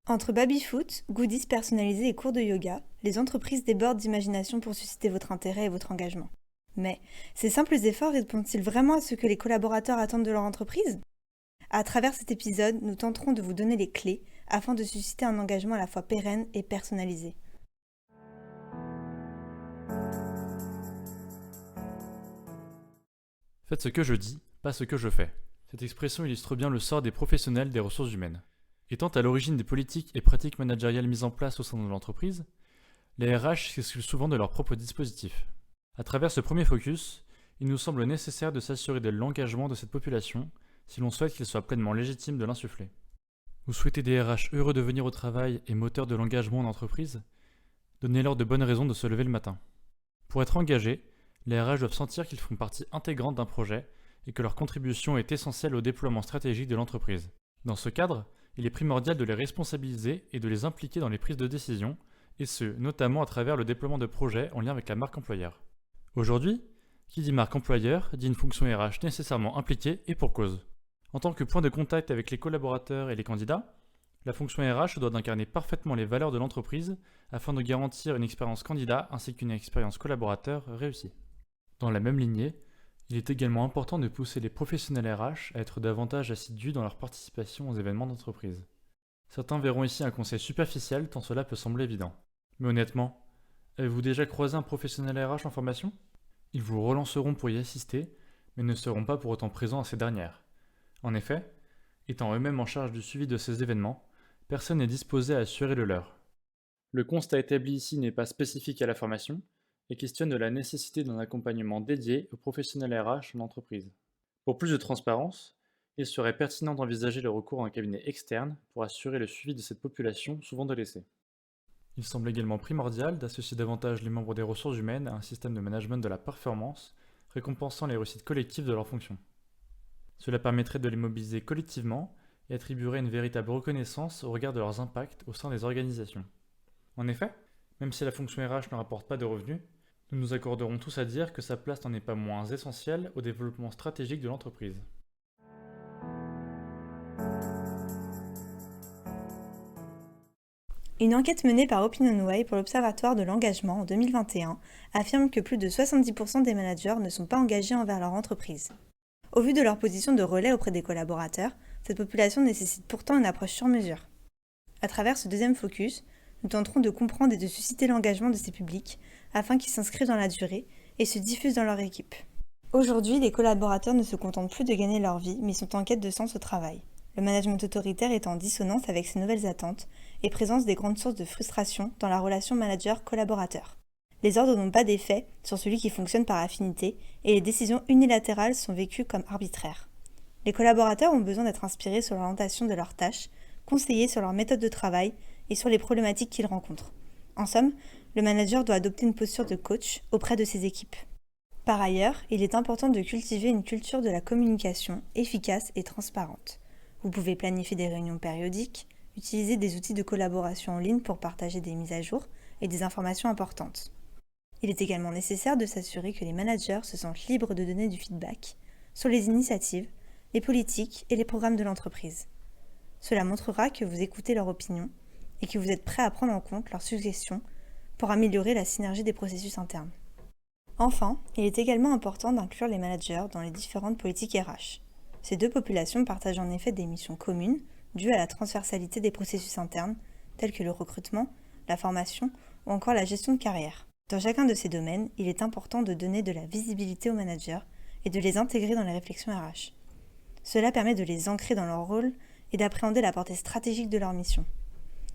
Entre baby-foot, goodies personnalisés et cours de yoga, les entreprises débordent d'imagination pour susciter votre intérêt et votre engagement. Mais ces simples efforts répondent-ils vraiment à ce que les collaborateurs attendent de leur entreprise? À travers cet épisode, nous tenterons de vous donner les clés afin de susciter un engagement à la fois pérenne et personnalisé. Faites ce que je dis, pas ce que je fais. Cette expression illustre bien le sort des professionnels des ressources humaines. Étant à l'origine des politiques et pratiques managériales mises en place au sein de l'entreprise, les RH s'excluent souvent de leur propre dispositif. À travers ce premier focus, il nous semble nécessaire de s'assurer de l'engagement de cette population si l'on souhaite qu'il soit pleinement légitime de l'insuffler. Vous souhaitez des RH heureux de venir au travail et moteurs de l'engagement en entreprise? Donnez-leur de bonnes raisons de se lever le matin. Pour être engagés, les RH doivent sentir qu'ils font partie intégrante d'un projet et que leur contribution est essentielle au déploiement stratégique de l'entreprise. Dans ce cadre, il est primordial de les responsabiliser et de les impliquer dans les prises de décision, et ce, notamment à travers le déploiement de projets en lien avec la marque employeur. Aujourd'hui, qui dit marque employeur dit une fonction RH nécessairement impliquée et pour cause. En tant que point de contact avec les collaborateurs et les candidats, la fonction RH doit incarner parfaitement les valeurs de l'entreprise afin de garantir une expérience candidat ainsi qu'une expérience collaborateur réussie. Dans la même lignée, il est également important de pousser les professionnels RH à être davantage assidus dans leur participation aux événements d'entreprise. Certains verront ici un conseil superficiel tant cela peut sembler évident. Mais honnêtement, avez-vous déjà croisé un professionnel RH en formation? Ils vous relanceront pour y assister, mais ne seront pas pour autant présents à ces dernières. En effet, étant eux-mêmes en charge du suivi de ces événements, personne n'est disposé à assurer le leur. Le constat établi ici n'est pas spécifique à la formation et questionne de la nécessité d'un accompagnement dédié aux professionnels RH en entreprise. Pour plus de transparence, il serait pertinent d'envisager le recours à un cabinet externe pour assurer le suivi de cette population souvent délaissée. Il semble également primordial d'associer davantage les membres des ressources humaines à un système de management de la performance, récompensant les réussites collectives de leurs fonctions. Cela permettrait de les mobiliser collectivement et attribuerait une véritable reconnaissance au regard de leurs impacts au sein des organisations. En effet, même si la fonction RH ne rapporte pas de revenus, nous nous accorderons tous à dire que sa place n'en est pas moins essentielle au développement stratégique de l'entreprise. Une enquête menée par OpinionWay pour l'Observatoire de l'engagement en 2021 affirme que plus de 70% des managers ne sont pas engagés envers leur entreprise. Au vu de leur position de relais auprès des collaborateurs, cette population nécessite pourtant une approche sur mesure. À travers ce deuxième focus, nous tenterons de comprendre et de susciter l'engagement de ces publics afin qu'ils s'inscrivent dans la durée et se diffusent dans leur équipe. Aujourd'hui, les collaborateurs ne se contentent plus de gagner leur vie, mais sont en quête de sens au travail. Le management autoritaire est en dissonance avec ces nouvelles attentes et présence des grandes sources de frustration dans la relation manager-collaborateur. Les ordres n'ont pas d'effet sur celui qui fonctionne par affinité et les décisions unilatérales sont vécues comme arbitraires. Les collaborateurs ont besoin d'être inspirés sur l'orientation de leurs tâches, conseillés sur leur méthode de travail et sur les problématiques qu'ils rencontrent. En somme, le manager doit adopter une posture de coach auprès de ses équipes. Par ailleurs, il est important de cultiver une culture de la communication efficace et transparente. Vous pouvez planifier des réunions périodiques, utiliser des outils de collaboration en ligne pour partager des mises à jour et des informations importantes. Il est également nécessaire de s'assurer que les managers se sentent libres de donner du feedback sur les initiatives, les politiques et les programmes de l'entreprise. Cela montrera que vous écoutez leur opinion et que vous êtes prêt à prendre en compte leurs suggestions pour améliorer la synergie des processus internes. Enfin, il est également important d'inclure les managers dans les différentes politiques RH. Ces deux populations partagent en effet des missions communes dues à la transversalité des processus internes, tels que le recrutement, la formation ou encore la gestion de carrière. Dans chacun de ces domaines, il est important de donner de la visibilité aux managers et de les intégrer dans les réflexions RH. Cela permet de les ancrer dans leur rôle et d'appréhender la portée stratégique de leur mission.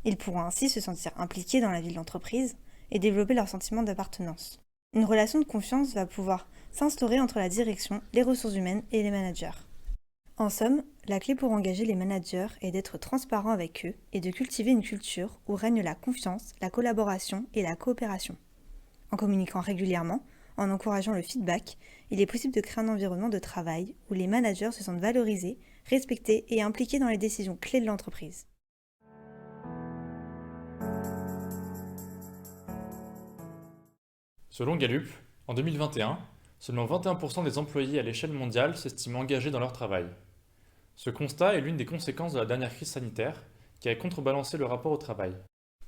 Ils pourront ainsi se sentir impliqués dans la vie de l'entreprise et développer leur sentiment d'appartenance. Une relation de confiance va pouvoir s'instaurer entre la direction, les ressources humaines et les managers. En somme, la clé pour engager les managers est d'être transparent avec eux et de cultiver une culture où règne la confiance, la collaboration et la coopération. En communiquant régulièrement, en encourageant le feedback, il est possible de créer un environnement de travail où les managers se sentent valorisés, respectés et impliqués dans les décisions clés de l'entreprise. Selon Gallup, en 2021, seulement 21% des employés à l'échelle mondiale s'estiment engagés dans leur travail. Ce constat est l'une des conséquences de la dernière crise sanitaire, qui a contrebalancé le rapport au travail.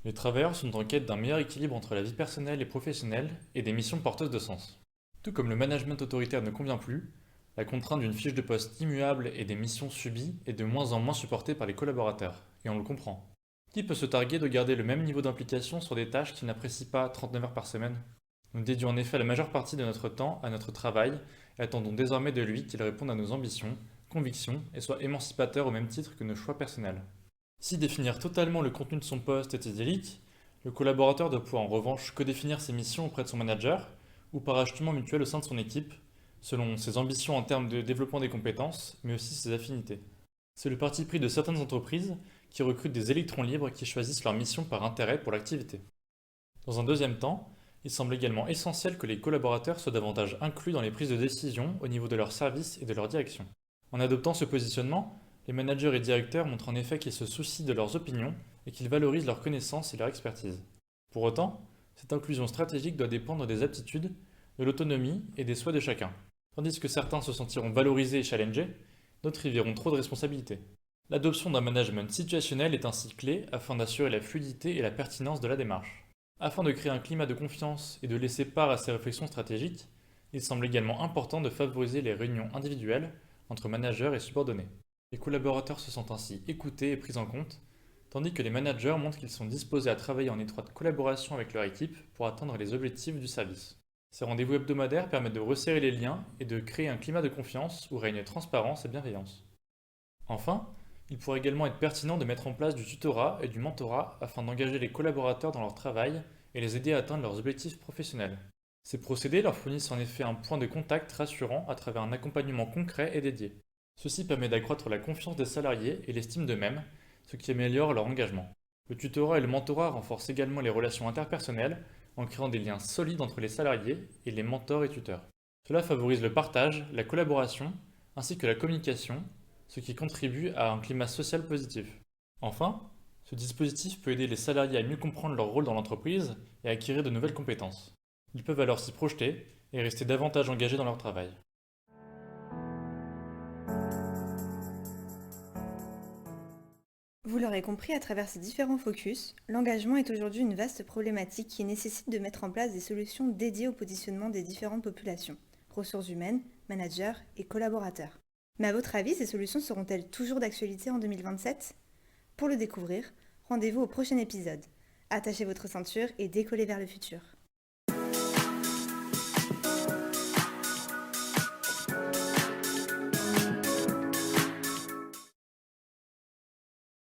Les travailleurs sont en quête d'un meilleur équilibre entre la vie personnelle et professionnelle et des missions porteuses de sens. Tout comme le management autoritaire ne convient plus, la contrainte d'une fiche de poste immuable et des missions subies est de moins en moins supportée par les collaborateurs, et on le comprend. Qui peut se targuer de garder le même niveau d'implication sur des tâches qu'il n'apprécie pas 39 heures par semaine? Nous dédions en effet la majeure partie de notre temps à notre travail et attendons désormais de lui qu'il réponde à nos ambitions, convictions et soit émancipateur au même titre que nos choix personnels. Si définir totalement le contenu de son poste est idyllique, le collaborateur doit pouvoir en revanche codéfinir ses missions auprès de son manager ou par ajustement mutuel au sein de son équipe, selon ses ambitions en termes de développement des compétences, mais aussi ses affinités. C'est le parti pris de certaines entreprises qui recrutent des électrons libres qui choisissent leur mission par intérêt pour l'activité. Dans un deuxième temps, il semble également essentiel que les collaborateurs soient davantage inclus dans les prises de décision au niveau de leurs services et de leur direction. En adoptant ce positionnement, les managers et directeurs montrent en effet qu'ils se soucient de leurs opinions et qu'ils valorisent leurs connaissances et leur expertise. Pour autant, cette inclusion stratégique doit dépendre des aptitudes, de l'autonomie et des souhaits de chacun. Tandis que certains se sentiront valorisés et challengés, d'autres y verront trop de responsabilités. L'adoption d'un management situationnel est ainsi clé afin d'assurer la fluidité et la pertinence de la démarche. Afin de créer un climat de confiance et de laisser part à ces réflexions stratégiques, il semble également important de favoriser les réunions individuelles entre managers et subordonnés. Les collaborateurs se sentent ainsi écoutés et pris en compte, tandis que les managers montrent qu'ils sont disposés à travailler en étroite collaboration avec leur équipe pour atteindre les objectifs du service. Ces rendez-vous hebdomadaires permettent de resserrer les liens et de créer un climat de confiance où règne transparence et bienveillance. Enfin, il pourrait également être pertinent de mettre en place du tutorat et du mentorat afin d'engager les collaborateurs dans leur travail et les aider à atteindre leurs objectifs professionnels. Ces procédés leur fournissent en effet un point de contact rassurant à travers un accompagnement concret et dédié. Ceci permet d'accroître la confiance des salariés et l'estime d'eux-mêmes, ce qui améliore leur engagement. Le tutorat et le mentorat renforcent également les relations interpersonnelles en créant des liens solides entre les salariés et les mentors et tuteurs. Cela favorise le partage, la collaboration, ainsi que la communication, ce qui contribue à un climat social positif. Enfin, ce dispositif peut aider les salariés à mieux comprendre leur rôle dans l'entreprise et à acquérir de nouvelles compétences. Ils peuvent alors s'y projeter et rester davantage engagés dans leur travail. Vous l'aurez compris à travers ces différents focus, l'engagement est aujourd'hui une vaste problématique qui nécessite de mettre en place des solutions dédiées au positionnement des différentes populations, ressources humaines, managers et collaborateurs. Mais à votre avis, ces solutions seront-elles toujours d'actualité en 2027 ? Pour le découvrir, rendez-vous au prochain épisode. Attachez votre ceinture et décollez vers le futur.